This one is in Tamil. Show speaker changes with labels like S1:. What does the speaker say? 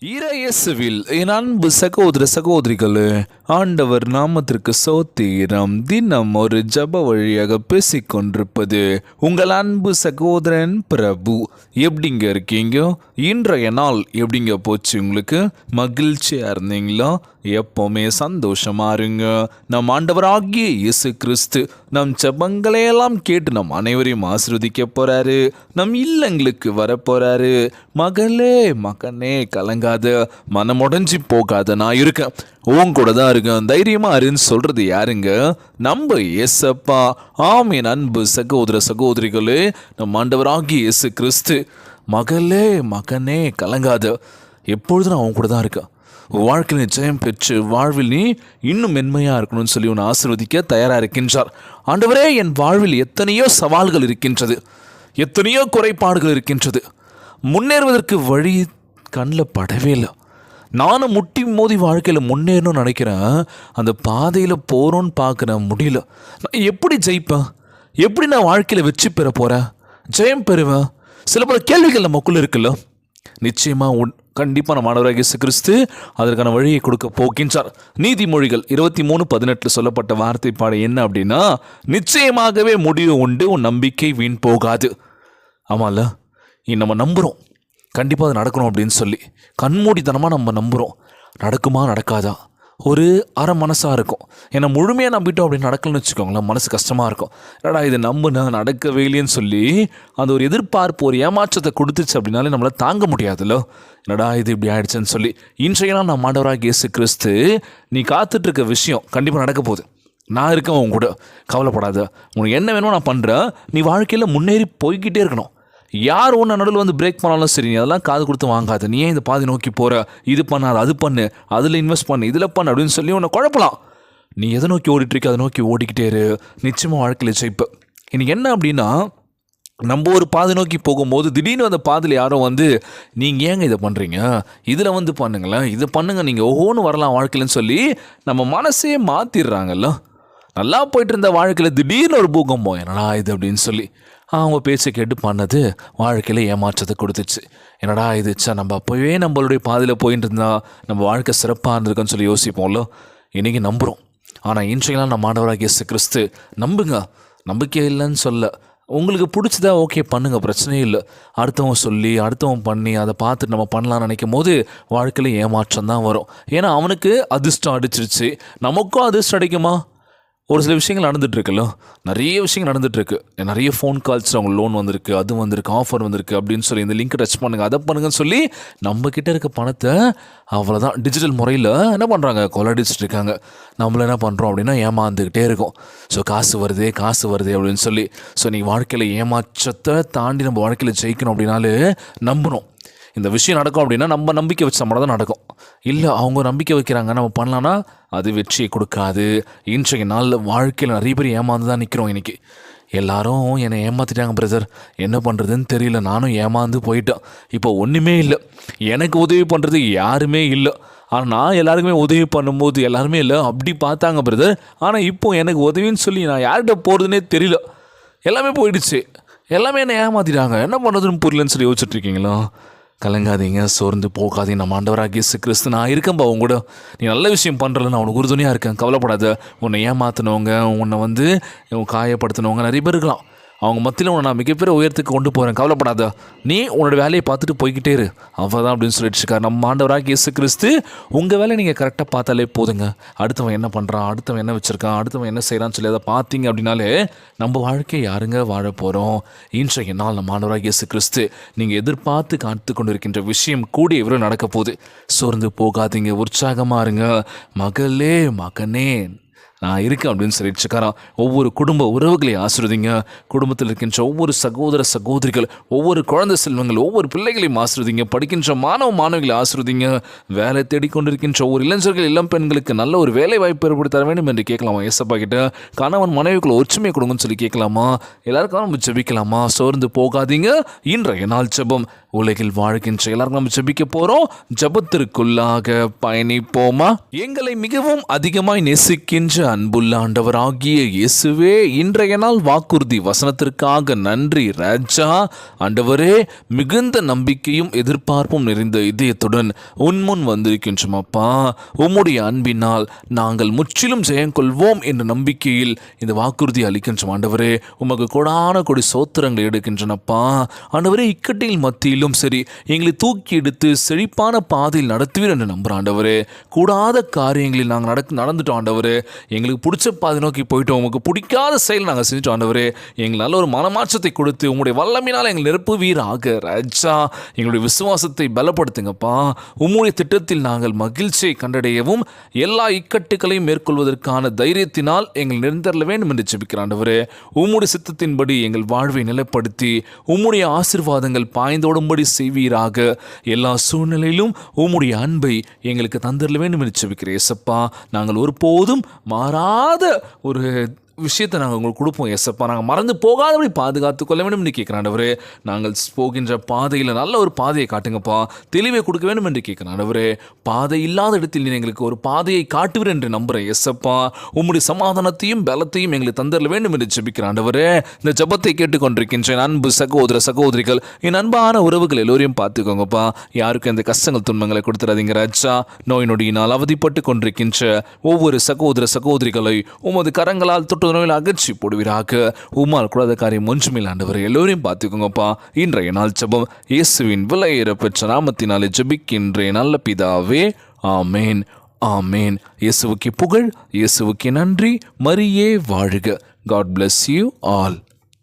S1: இறையேசுவில் என் அன்பு சகோதர சகோதரிகளே, ஆண்டவர் நாமத்திற்கு சோத்திரம். தினம் ஒரு ஜப வழியாக பேசிக்கொண்டிருப்பது உங்கள் அன்பு சகோதரன் பிரபு. எப்படிங்க இருக்கீங்க? இன்றைய நாள் எப்படிங்க போச்சு? உங்களுக்கு மகிழ்ச்சியாக இருந்தீங்களா? எப்போவுமே சந்தோஷமா இருங்க. நம் ஆண்டவராகிய இயேசு கிறிஸ்து நம் ஜெபங்களையெல்லாம் கேட்டு நம் அனைவரையும் ஆசீர்வதிக்க போறாரு. நம் இல்லங்களுக்கு வரப்போறாரு. மகளே மகனே கலங்காத, மனமுடைஞ்சி போகாத, நான் இருக்கேன், உன் கூட தான் இருக்கேன், தைரியமா இருன்னு சொல்றது யாருங்க? நம்ம இயேசப்பா. ஆமீன். அன்பு சகோதர சகோதரிகளே, நம் ஆண்டவராகிய இயேசு கிறிஸ்து மகளே மகனே கலங்காத, எப்பொழுதும் நான் உன் கூட தான் இருக்கேன், வாழ்க்கையில் நிச்சயம் பெற்று வாழ்வில் நீ இன்னும் மென்மையாக இருக்கணும்னு சொல்லி உன்னை ஆசீர்வதிக்க தயாராக இருக்கின்றார். ஆண்டவரே, என் வாழ்வில் எத்தனையோ சவால்கள் இருக்கின்றது, எத்தனையோ குறைபாடுகள் இருக்கின்றது, முன்னேறுவதற்கு வழி கண்ணில் படவே இல்லை. நானும் முட்டி மோதி வாழ்க்கையில் முன்னேறணும்னு நினைக்கிறேன், அந்த பாதையில் போகிறோன்னு பார்க்குறேன், முடியல. நான் எப்படி ஜெயிப்பேன்? எப்படி நான் வாழ்க்கையில் வெற்றி பெற போகிறேன், ஜெயம் பெறுவேன்? சில பல கேள்விகள் நமக்குள்ளே இருக்குல்ல. நிச்சயமாக கண்டிப்பாக நம்ம ஆண்டவராகிய இயேசு கிறிஸ்து அதற்கான வழியை கொடுக்க போகின்றார். நீதிமொழிகள் 23:18 சொல்லப்பட்ட வார்த்தை பாடம் என்ன அப்படின்னா, நிச்சயமாகவே முடிவு உண்டு, உன் நம்பிக்கை வீண் போகாது. ஆமாம்ல, நம்ம நம்புகிறோம் கண்டிப்பாக அது நடக்கணும் அப்படின்னு சொல்லி, கண்மூடித்தனமாக நம்ம நம்புகிறோம். நடக்குமா நடக்காதா ஒரு அரை மனசாக இருக்கும். ஏன்னா முழுமையாக நம்பிட்டோம் அப்படின்னு நடக்கலன்னு வச்சுக்கோங்களேன், மனசு கஷ்டமாக இருக்கும். என்னடா இது நம்புனா நடக்கவே இல்லைன்னு சொல்லி அந்த ஒரு எதிர்பார்ப்பு, ஒரு ஏமாற்றத்தை கொடுத்துச்சு அப்படின்னாலே நம்மளால் தாங்க முடியாதுல்ல. என்னடா இது இப்படி ஆயிடுச்சுன்னு சொல்லி, இன்றைய நாள் நம்ம ஆண்டவராகிய இயேசு கிறிஸ்து நீ காத்துட்ருக்க விஷயம் கண்டிப்பாக நடக்க போகுது, நான் இருக்கேன் உன் கூட, கவலைப்படாத, உனக்கு என்ன வேணுமோ நான் பண்ணுறேன், நீ வாழ்க்கையில் முன்னேறி போய்கிட்டே இருக்கணும். யார் ஒன்று நடுவில் வந்து பிரேக் பண்ணாலும் சரி, நீ அதெல்லாம் காது கொடுத்து வாங்காத. நீ ஏன் இந்த பாதி நோக்கி போகிற, இது பண்ணாத, அது பண்ணு, அதில் இன்வெஸ்ட் பண்ணு, இதில் பண்ணு அப்படின்னு சொல்லி உன்னை குழப்பலாம். நீ எதை நோக்கி ஓடிட்டுருக்க அதை நோக்கி ஓடிக்கிட்டே இரு, நிச்சயமாக வாழ்க்கையில் ஜெயிப்ப. இன்னைக்கு என்ன அப்படின்னா, நம்ம ஒரு பாதை நோக்கி போகும்போது திடீர்னு அந்த பாதையில் யாரோ வந்து, நீங்கள் ஏங்க இதை பண்ணுறீங்க, இதில் வந்து பண்ணுங்களேன், இதை பண்ணுங்கள், நீங்கள் ஒவ்வொன்று வரலாம் வாழ்க்கையிலன்னு சொல்லி நம்ம மனசே மாற்றிடுறாங்கல்ல. நல்லா போயிட்டு இருந்த வாழ்க்கையில் திடீர்னு ஒரு பூகம்பம், என்னடா இது அப்படின்னு சொல்லி அவங்க பேச்சை கேட்டு பண்ணது வாழ்க்கையில் ஏமாற்றத்தை கொடுத்துச்சு. என்னடா இது, நம்ம அப்போவே நம்மளுடைய பாதையில் போயிட்டு இருந்தால் நம்ம வாழ்க்கை சிறப்பாக இருந்திருக்குன்னு சொல்லி யோசிப்போம்ல. இன்றைக்கி நம்புகிறோம், ஆனால் இன்றைக்கெல்லாம் நம்ம ஆண்டவராகிய இயேசு கிறிஸ்து நம்புங்க, நம்பிக்கை இல்லைன்னு சொல்ல, உங்களுக்கு பிடிச்சதா ஓகே பண்ணுங்கள், பிரச்சனையே இல்லை. அடுத்தவன் சொல்லி அடுத்தவன் பண்ணி அதை பார்த்துட்டு நம்ம பண்ணலான்னு நினைக்கும் போது வாழ்க்கையில் ஏமாற்றம் தான் வரும். ஏன்னா அவனுக்கு அதிர்ஷ்டம் அடிச்சிருச்சு, நமக்கும் அதிர்ஷ்டம் அடிக்குமா? ஒரு சில விஷயங்கள் நடந்துகிட்ருக்குல்ல, நிறைய விஷயங்கள் நடந்துகிட்ருக்கு. நிறைய ஃபோன் கால்ஸ், அவங்க லோன் வந்திருக்கு, அது வந்திருக்கு, ஆஃபர் வந்திருக்கு அப்படின்னு சொல்லி, இந்த லிங்க்கை டச் பண்ணுங்கள், அதை பண்ணுங்கன்னு சொல்லி நம்மக்கிட்ட இருக்க பணத்தை அவ்வளோதான் டிஜிட்டல் முறையில் என்ன பண்ணுறாங்க, கொள்ளடிச்சிட்டு இருக்காங்க. நம்மள என்ன பண்ணுறோம் அப்படின்னா ஏமாந்துக்கிட்டே இருக்கோம். ஸோ காசு வருதே அப்படின்னு சொல்லி. ஸோ நீ வாழ்க்கையில் ஏமாற்றத்தை தாண்டி நம்ம வாழ்க்கையில் ஜெயிக்கணும் அப்படின்னாலே நம்பணும். இந்த விஷயம் நடக்கும் அப்படின்னா நம்ம நம்பிக்கை வச்ச மாதிரி தான் நடக்கும். இல்லை அவங்க நம்பிக்கை வைக்கிறாங்க நம்ம பண்ணலான்னா அது வெற்றியை கொடுக்காது. இன்றைய நாளில் வாழ்க்கையில் நிறைய பேர் ஏமாந்து தான் நிற்கிறோம். இன்றைக்கி எல்லாரும் என்னை ஏமாற்றிட்டாங்க பிரதர், என்ன பண்ணுறதுன்னு தெரியல, நானும் ஏமாந்து போயிட்டேன், இப்போ ஒன்றுமே இல்லை, எனக்கு உதவி பண்ணுறது யாருமே இல்லை. ஆனால் நான் எல்லாருக்குமே உதவி பண்ணும்போது எல்லாருமே இல்லை அப்படி பார்த்தாங்க பிரதர், ஆனால் இப்போது எனக்கு உதவின்னு சொல்லி நான் யார்கிட்ட போகிறதுனே தெரியல, எல்லாமே போயிடுச்சு, எல்லாமே என்னை ஏமாற்றிட்டாங்க, என்ன பண்ணுறதுன்னு புரியலன்னு சொல்லி யோசிச்சுட்ருக்கீங்களா? கலங்காதீங்க, சோர்ந்து போகாதீங்க. நம்ம ஆண்டவராகிய இயேசு கிறிஸ்து நான் இருக்கேன்பா உன் கூட, நீ நல்ல விஷயம் பண்ணுறல, நான் உனக்கு உறுதுணையாக இருக்கேன், கவலைப்படாத. உன்னை ஏமாற்றினவங்க, உன்னை வந்து காயப்படுத்தினவங்க நிறைய பேர் இருக்கலாம், அவங்க மத்தியில் உன்னை நான் மிகப்பெரிய உயரத்துக்கு கொண்டு போகிறேன், கவலைப்படாத, நீ உன்னோட வேலையை பார்த்துட்டு போய்கிட்டே இரு, அவ்வளோதான் அப்படின்னு சொல்லிட்டு இருக்கார் நம்ம ஆண்டவராகிய இயேசு கிறிஸ்து. உங்கள் வேலையை நீங்கள் கரெக்டாக பார்த்தாலே போதுங்க. அடுத்தவன் என்ன பண்ணுறான், அடுத்தவன் என்ன வச்சுருக்கான், அடுத்தவன் என்ன செய்கிறான்னு சொல்லி அதை பார்த்தீங்க அப்படின்னாலே நம்ம வாழ்க்கையை யாருங்க வாழ போகிறோம்? இன்றைய நாள் நம்ம ஆண்டவராகிய இயேசு கிறிஸ்து நீங்கள் எதிர்பார்த்து காத்து கொண்டு இருக்கின்ற விஷயம் கூடிய விரைவில் நடக்க போகுது. சோர்ந்து போகாதீங்க, உற்சாகமாக இருங்க. மகளே மகனே நான் இருக்கேன் அப்படின்னு சொல்லிட்டு இருக்காராம். ஒவ்வொரு குடும்ப உறவுகளையும் ஆசீர்வதிங்க. குடும்பத்தில் இருக்கின்ற ஒவ்வொரு சகோதர சகோதரிகள், ஒவ்வொரு குழந்தை செல்வங்கள், ஒவ்வொரு பிள்ளைகளையும் ஆசீர்வதிங்க. படிக்கின்ற மாணவிகளை ஆசீர்வதிங்க. வேலை தேடிக்கொண்டிருக்கின்ற ஒவ்வொரு இளைஞர்கள், இளம் பெண்களுக்கு நல்ல ஒரு வேலை வாய்ப்பு ஏற்படுத்தி தர வேண்டும் என்று கேட்கலாமா? ஏசப்பா கிட்ட கணவன் மனைவிக்குள்ள ஒற்றுமை கொடுங்கன்னு சொல்லி கேட்கலாமா? எல்லாருக்கும் நம்ம ஜெபிக்கலாமா? சோர்ந்து போகாதீங்க. இன்றைய நாள் ஜெபம். உலகில் வாழ்கின்ற எல்லாருக்கும் நம்ம ஜெபிக்க போகிறோம். ஜெபத்திற்குள்ளாக பயணிப்போமா? எங்களை மிகவும் அதிகமாய் நேசிக்கின்ற அன்புள்ள ஆண்டவராகிய இயேசுவே, இன்றைய நாள் வாக்குறுதி வசனத்திற்காக நன்றி ராஜா. ஆண்டவரே, மிகுந்த நம்பிக்கையும் எதிர்பார்ப்பும் நிறைந்த இதயத்துடன் உன்முன் வந்திருக்கின்றோம் அப்பா. உம்முடைய அன்பினால் நாங்கள் முற்றிலும் ஜெயம் கொள்வோம் என்ற நம்பிக்கையில் இந்த வாக்குறுதி அளிக்கின்றோம் ஆண்டவரே. உமக்கு கொடான கொடி சோத்திரங்களை எடுக்கின்றனப்பா. ஆண்டவரே, இக்கட்டில் மத்தியிலும் சரி எங்களை தூக்கி எடுத்து செழிப்பான பாதையில் நடத்துவீர் என்று நம்புகிறோம் ஆண்டவரே. கூடாத காரியங்களில் நாங்கள் நடந்துட்டோம் ஆண்டவரே. எங்களுக்கு பிடிச்ச பாதை நோக்கி போயிட்டோம். உங்களுக்கு பிடிக்காத செயல் நாங்கள் செஞ்சுட்டோம் ஆண்டவரே. எங்கள் நல்ல ஒரு மனமாற்றத்தை கொடுத்து உங்களுடைய வல்லமையினால் எங்கள் நிரப்புவீராக ராஜா. எங்களுடைய விசுவாசத்தை பலப்படுத்துங்கப்பா. உம்முடைய திட்டத்தில் நாங்கள் மகிழ்ச்சியை கண்டடையவும் எல்லா இக்கட்டுகளையும் மேற்கொள்வதற்கான தைரியத்தினால் எங்கள் நிரந்தர வேண்டும் என்று ஜெபிக்கிறோம் ஆண்டவரே. உம்முடைய சித்தத்தின்படி எங்கள் வாழ்வை நிலைப்படுத்தி உம்முடைய ஆசீர்வாதங்கள் பாய்ந்தோடும்படி செய்வீராக. எல்லா சூழ்நிலையிலும் உம்முடைய அன்பை எங்களுக்கு தந்திரல வேண்டும் என்று ஜெபிக்கிறேன் ஏசப்பா. நாங்கள் ஒருபோதும் மாறாத ஒரு விஷயத்தை நாங்கள் உங்களுக்கு கொடுப்போம் ஏசப்பா. நாங்கள் மறந்து போகாதபடி பாதுகாத்து கொள்ள வேண்டும் என்று கேட்குறேன் ஆண்டவரே. நாங்கள் போகின்ற பாதையில் நல்ல ஒரு பாதையை காட்டுங்கப்பா. தெளிவை கொடுக்க வேண்டும் என்று கேட்குறேன் ஆண்டவரே. பாதை இல்லாத இடத்தில் நீ எங்களுக்கு ஒரு பாதையை காட்டுவீர் என்று நம்புகிறேன் ஏசப்பா. உம்முடைய சமாதானத்தையும் பலத்தையும் எங்களுக்கு தந்திரல வேண்டும் என்று ஜெபிக்கிறேன் ஆண்டவரே. இந்த ஜெபத்தை கேட்டுக்கொண்டிருக்கின்ற அன்பு சகோதர சகோதரிகள், என் அன்பான உறவுகள் எல்லோரையும் பார்த்துக்கோங்கப்பா. யாருக்கும் எந்த கஷ்டங்கள் துன்பங்களை கொடுத்துறாதீங்க ராஜா. நோய் நொடியினால் அவதிப்பட்டு கொண்டிருக்கின்ற ஒவ்வொரு சகோதர சகோதரிகளை உமது கரங்களால் தொட்டு நோயில் அகற்றி போடுவீராக. உம்மால் கூடாத காரியம் ஒன்றுமில்லை ஆண்டவரே. எல்லோரையும் பார்த்துக்கோங்கப்பா. இன்றைய நாள் ஜெபம் இயேசுவின் விலையேற பெற்ற நாமத்தினாலே ஜெபிக்கின்றேன் நல்ல பிதாவே, ஆமேன் ஆமேன். இயேசுவுக்கு புகழ், இயேசுவுக்கு நன்றி. மரியே வாழ்க. God bless you all.